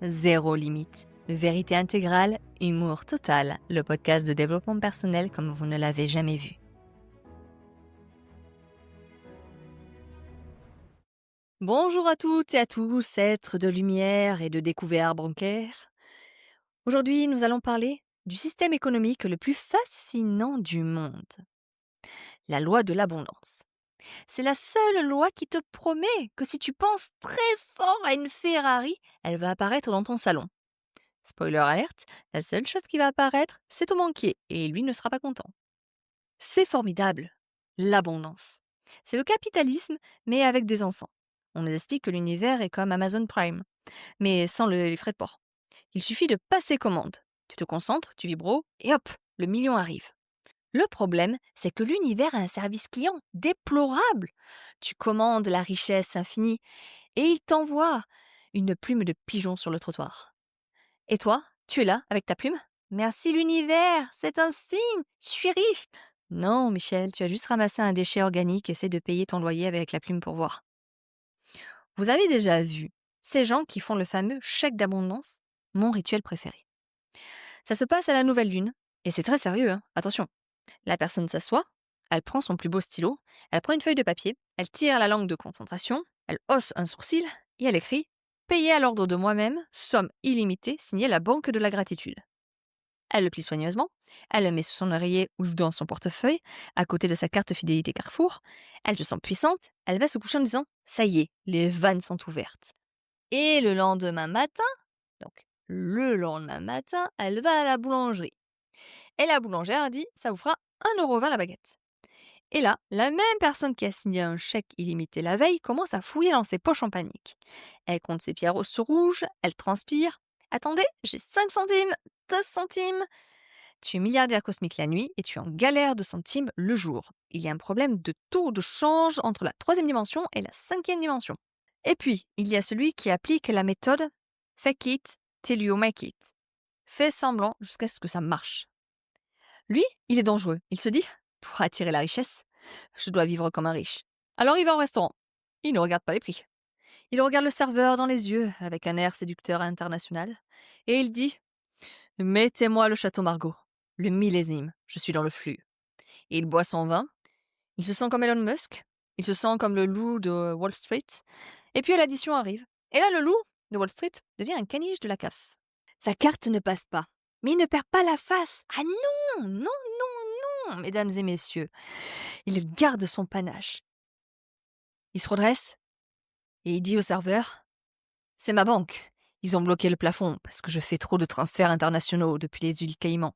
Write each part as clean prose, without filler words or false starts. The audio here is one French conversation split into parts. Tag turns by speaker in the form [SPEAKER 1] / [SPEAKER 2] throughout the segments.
[SPEAKER 1] zéro limite. Vérité intégrale, humour total, le podcast de développement personnel comme vous ne l'avez jamais vu. Bonjour à toutes et à tous, êtres de lumière et de découvertes bancaires. Aujourd'hui, nous allons parler du système économique le plus fascinant du monde. La loi de l'abondance. C'est la seule loi qui te promet que si tu penses très fort à une Ferrari, elle va apparaître dans ton salon. Spoiler alerte, la seule chose qui va apparaître, c'est ton banquier, et lui ne sera pas content. C'est formidable, l'abondance. C'est le capitalisme, mais avec des encens. On nous explique que l'univers est comme Amazon Prime, mais sans les frais de port. Il suffit de passer commande. Tu te concentres, tu vibres, et hop, le million arrive. Le problème, c'est que l'univers a un service client déplorable. Tu commandes la richesse infinie, et il t'envoie une plume de pigeon sur le trottoir. Et toi, tu es là, avec ta plume? Merci l'univers, c'est un signe, je suis riche. Non, Michel, tu as juste ramassé un déchet organique, essaie de payer ton loyer avec la plume pour voir. Vous avez déjà vu ces gens qui font le fameux chèque d'abondance? Mon rituel préféré. Ça se passe à la nouvelle lune, et c'est très sérieux, hein. Attention. La personne s'assoit, elle prend son plus beau stylo, elle prend une feuille de papier, elle tire la langue de concentration, elle hausse un sourcil, et elle écrit « Payé à l'ordre de moi-même, somme illimitée, signé la banque de la gratitude ». Elle le plie soigneusement, elle le met sous son oreiller ou dans son portefeuille, à côté de sa carte fidélité Carrefour. Elle se sent puissante, elle va se coucher en disant « Ça y est, les vannes sont ouvertes ». Et le lendemain matin, elle va à la boulangerie. Et la boulangère dit « Ça vous fera 1,20 € la baguette ». Et là, la même personne qui a signé un chèque illimité la veille commence à fouiller dans ses poches en panique. Elle compte ses pierres rouges, elle transpire. « Attendez, j'ai 5 centimes, 12 centimes !» Tu es milliardaire cosmique la nuit et tu es en galère de centimes le jour. Il y a un problème de taux de change entre la 3e dimension et la 5e dimension. Et puis, il y a celui qui applique la méthode « fake it till you make it ». Fais semblant jusqu'à ce que ça marche. Lui, il est dangereux. Il se dit « Pour attirer la richesse, je dois vivre comme un riche ». Alors il va au restaurant. Il ne regarde pas les prix. Il regarde le serveur dans les yeux avec un air séducteur international et il dit « Mettez-moi le château Margaux, le millésime, je suis dans le flux ». Et il boit son vin. Il se sent comme Elon Musk. Il se sent comme le loup de Wall Street. Et puis l'addition arrive. Et là, le loup de Wall Street devient un caniche de la CAF. Sa carte ne passe pas. Mais il ne perd pas la face. Ah non, non, non, non, mesdames et messieurs. Il garde son panache. Il se redresse et il dit au serveur « C'est ma banque. Ils ont bloqué le plafond parce que je fais trop de transferts internationaux depuis les îles Caïmans.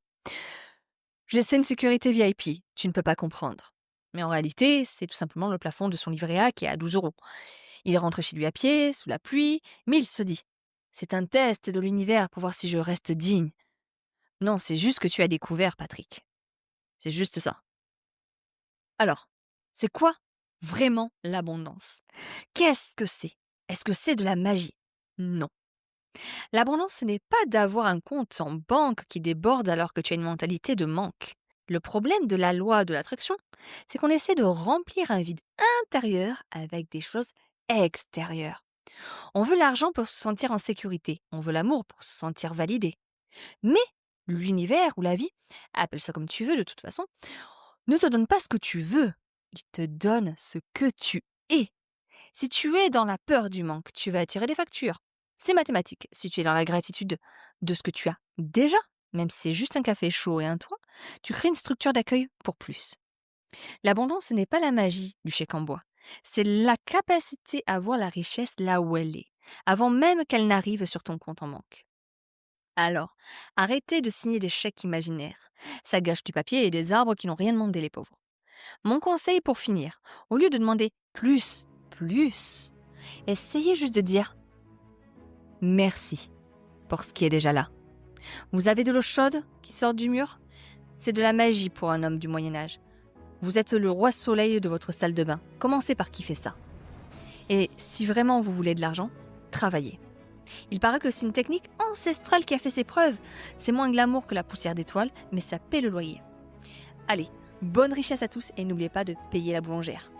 [SPEAKER 1] J'essaie une sécurité VIP, tu ne peux pas comprendre. » Mais en réalité, c'est tout simplement le plafond de son livret A qui est à 12 €. Il rentre chez lui à pied, sous la pluie, mais il se dit « C'est un test de l'univers pour voir si je reste digne. » Non, c'est juste que tu as découvert, Patrick. C'est juste ça. Alors, c'est quoi vraiment l'abondance? Qu'est-ce que c'est? Est-ce que c'est de la magie? Non. L'abondance, ce n'est pas d'avoir un compte en banque qui déborde alors que tu as une mentalité de manque. Le problème de la loi de l'attraction, c'est qu'on essaie de remplir un vide intérieur avec des choses extérieures. On veut l'argent pour se sentir en sécurité, on veut l'amour pour se sentir validé. Mais l'univers ou la vie, appelle ça comme tu veux de toute façon, ne te donne pas ce que tu veux, il te donne ce que tu es. Si tu es dans la peur du manque, tu vas attirer des factures. C'est mathématique. Si tu es dans la gratitude de ce que tu as déjà, même si c'est juste un café chaud et un toit, tu crées une structure d'accueil pour plus. L'abondance, ce n'est pas la magie du chèque en bois. C'est la capacité à voir la richesse là où elle est, avant même qu'elle n'arrive sur ton compte en banque. Alors, arrêtez de signer des chèques imaginaires. Ça gâche du papier et des arbres qui n'ont rien demandé, les pauvres. Mon conseil pour finir, au lieu de demander plus, essayez juste de dire merci pour ce qui est déjà là. Vous avez de l'eau chaude qui sort du mur? C'est de la magie pour un homme du Moyen-Âge. Vous êtes le roi soleil de votre salle de bain. Commencez par kiffer ça. Et si vraiment vous voulez de l'argent, travaillez. Il paraît que c'est une technique ancestrale qui a fait ses preuves. C'est moins glamour que la poussière d'étoiles, mais ça paie le loyer. Allez, bonne richesse à tous et n'oubliez pas de payer la boulangère.